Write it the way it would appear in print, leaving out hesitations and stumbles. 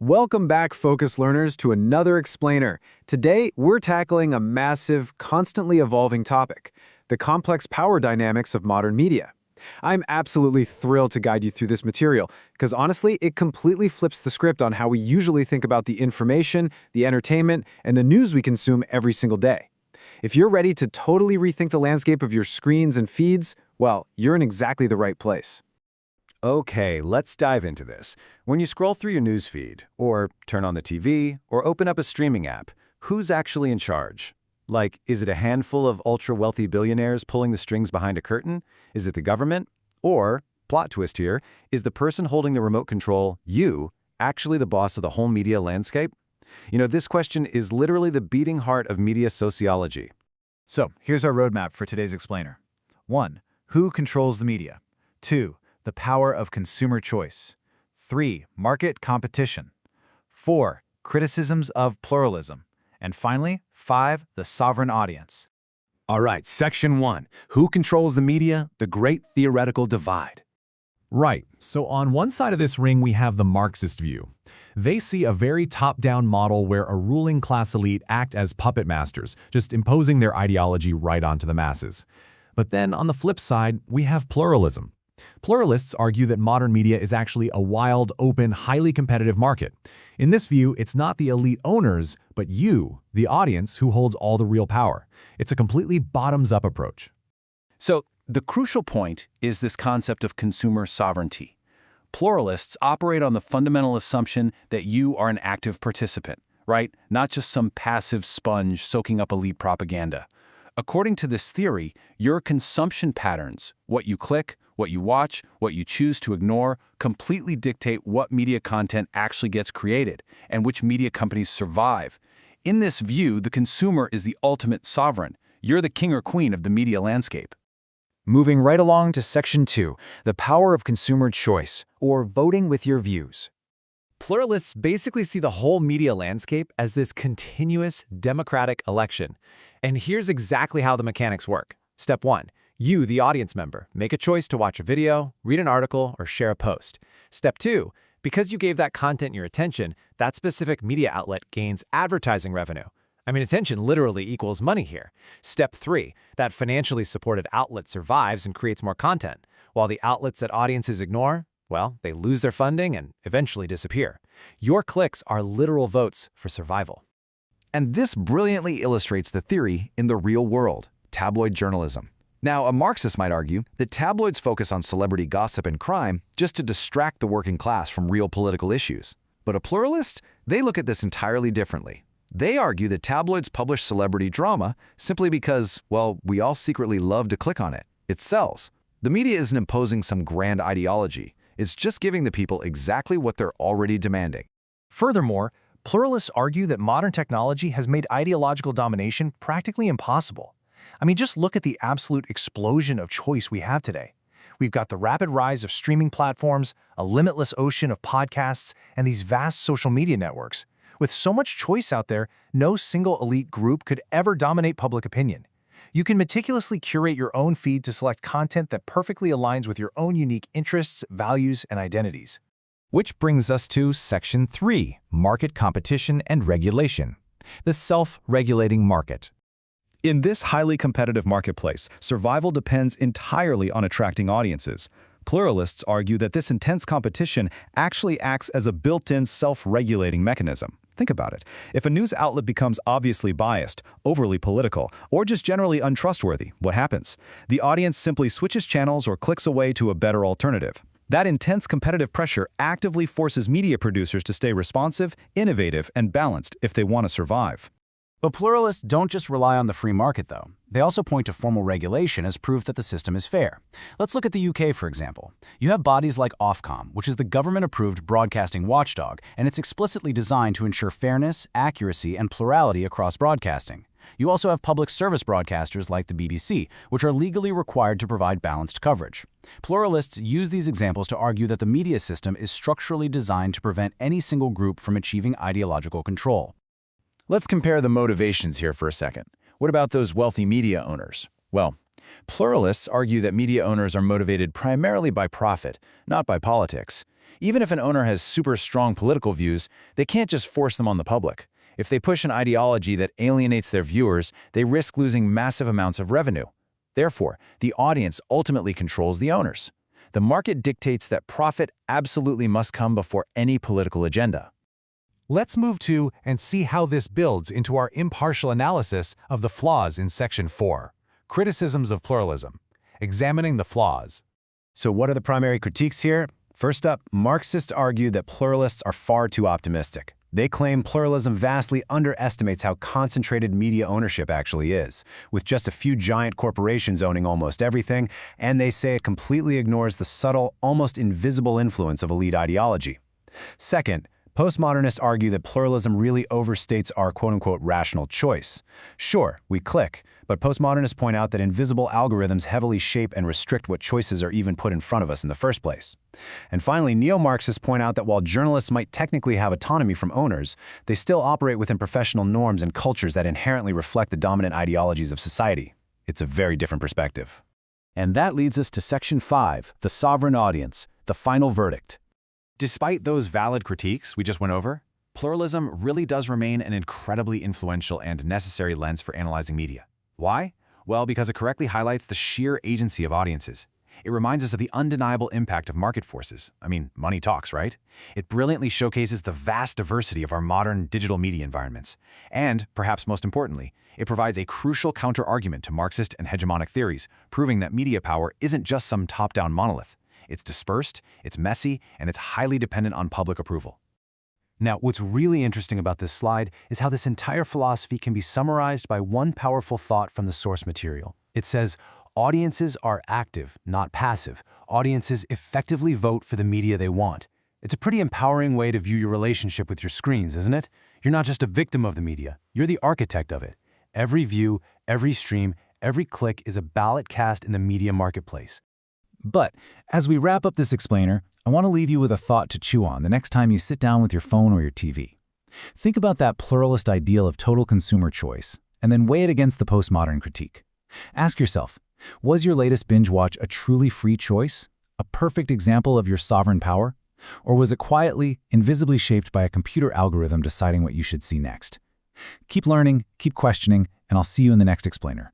Welcome back, Focus Learners, to another explainer. Today, we're tackling a massive, constantly evolving topic, the complex power dynamics of modern media. I'm absolutely thrilled to guide you through this material, because honestly, it completely flips the script on how we usually think about the information, the entertainment, and the news we consume every single day. If you're ready to totally rethink the landscape of your screens and feeds, well, you're in exactly the right place. Okay, let's dive into this. When you scroll through your news feed, or turn on the TV, or open up a streaming app, who's actually in charge? Like, is it a handful of ultra-wealthy billionaires pulling the strings behind a curtain? Is it the government? Or, plot twist here, is the person holding the remote control, you, actually the boss of the whole media landscape? This question is literally the beating heart of media sociology. So, here's our roadmap for today's explainer. 1. Who controls the media? 2. The power of consumer choice. 3. Market competition. 4. Criticisms of pluralism. And finally, 5. The sovereign audience. All right, Section 1. Who controls the media? The Great Theoretical Divide. Right, so on one side of this ring we have the Marxist view. They see a very top-down model where a ruling class elite act as puppet masters, just imposing their ideology right onto the masses. But then on the flip side, we have pluralism. Pluralists argue that modern media is actually a wild, open, highly competitive market. In this view, it's not the elite owners, but you, the audience, who holds all the real power. It's a completely bottoms-up approach. So, the crucial point is this concept of consumer sovereignty. Pluralists operate on the fundamental assumption that you are an active participant, right? Not just some passive sponge soaking up elite propaganda. According to this theory, your consumption patterns, what you click, what you watch, what you choose to ignore, completely dictate what media content actually gets created and which media companies survive. In this view, the consumer is the ultimate sovereign. You're the king or queen of the media landscape. Moving right along to Section 2, the power of consumer choice, or voting with your views. Pluralists basically see the whole media landscape as this continuous democratic election. And here's exactly how the mechanics work. Step 1. You, the audience member, make a choice to watch a video, read an article, or share a post. Step 2. Because you gave that content your attention, that specific media outlet gains advertising revenue. Attention literally equals money here. Step 3. That financially supported outlet survives and creates more content, while the outlets that audiences ignore, well, they lose their funding and eventually disappear. Your clicks are literal votes for survival. And this brilliantly illustrates the theory in the real world, tabloid journalism. Now, a Marxist might argue that tabloids focus on celebrity gossip and crime just to distract the working class from real political issues. But a pluralist, they look at this entirely differently. They argue that tabloids publish celebrity drama simply because, well, we all secretly love to click on it. It sells. The media isn't imposing some grand ideology. It's just giving the people exactly what they're already demanding. Furthermore, pluralists argue that modern technology has made ideological domination practically impossible. Just look at the absolute explosion of choice we have today. We've got the rapid rise of streaming platforms, a limitless ocean of podcasts, and these vast social media networks. With so much choice out there, no single elite group could ever dominate public opinion. You can meticulously curate your own feed to select content that perfectly aligns with your own unique interests, values, and identities. Which brings us to Section 3, Market Competition and Regulation, the self-regulating market. In this highly competitive marketplace, survival depends entirely on attracting audiences. Pluralists argue that this intense competition actually acts as a built-in self-regulating mechanism. Think about it. If a news outlet becomes obviously biased, overly political, or just generally untrustworthy, what happens? The audience simply switches channels or clicks away to a better alternative. That intense competitive pressure actively forces media producers to stay responsive, innovative, and balanced if they want to survive. But pluralists don't just rely on the free market, though. They also point to formal regulation as proof that the system is fair. Let's look at the UK, for example. You have bodies like Ofcom, which is the government-approved broadcasting watchdog, and it's explicitly designed to ensure fairness, accuracy, and plurality across broadcasting. You also have public service broadcasters like the BBC, which are legally required to provide balanced coverage. Pluralists use these examples to argue that the media system is structurally designed to prevent any single group from achieving ideological control. Let's compare the motivations here for a second. What about those wealthy media owners? Well, pluralists argue that media owners are motivated primarily by profit, not by politics. Even if an owner has super strong political views, they can't just force them on the public. If they push an ideology that alienates their viewers, they risk losing massive amounts of revenue. Therefore, the audience ultimately controls the owners. The market dictates that profit absolutely must come before any political agenda. Let's move to and see how this builds into our impartial analysis of the flaws in Section 4, Criticisms of Pluralism, examining the flaws. So what are the primary critiques here? First up, Marxists argue that pluralists are far too optimistic. They claim pluralism vastly underestimates how concentrated media ownership actually is, with just a few giant corporations owning almost everything, and they say it completely ignores the subtle, almost invisible influence of elite ideology. Second, postmodernists argue that pluralism really overstates our quote-unquote rational choice. Sure, we click, but postmodernists point out that invisible algorithms heavily shape and restrict what choices are even put in front of us in the first place. And finally, neo-Marxists point out that while journalists might technically have autonomy from owners, they still operate within professional norms and cultures that inherently reflect the dominant ideologies of society. It's a very different perspective. And that leads us to Section 5, the sovereign audience, the final verdict. Despite those valid critiques we just went over, pluralism really does remain an incredibly influential and necessary lens for analyzing media. Why? Well, because it correctly highlights the sheer agency of audiences. It reminds us of the undeniable impact of market forces. I mean, money talks, right? It brilliantly showcases the vast diversity of our modern digital media environments. And, perhaps most importantly, it provides a crucial counter-argument to Marxist and hegemonic theories, proving that media power isn't just some top-down monolith. It's dispersed, it's messy, and it's highly dependent on public approval. Now, what's really interesting about this slide is how this entire philosophy can be summarized by one powerful thought from the source material. It says, audiences are active, not passive. Audiences effectively vote for the media they want. It's a pretty empowering way to view your relationship with your screens, isn't it? You're not just a victim of the media, you're the architect of it. Every view, every stream, every click is a ballot cast in the media marketplace. But as we wrap up this explainer, I want to leave you with a thought to chew on the next time you sit down with your phone or your TV. Think about that pluralist ideal of total consumer choice, and then weigh it against the postmodern critique. Ask yourself, was your latest binge watch a truly free choice? A perfect example of your sovereign power? Or was it quietly, invisibly shaped by a computer algorithm deciding what you should see next? Keep learning, keep questioning, and I'll see you in the next explainer.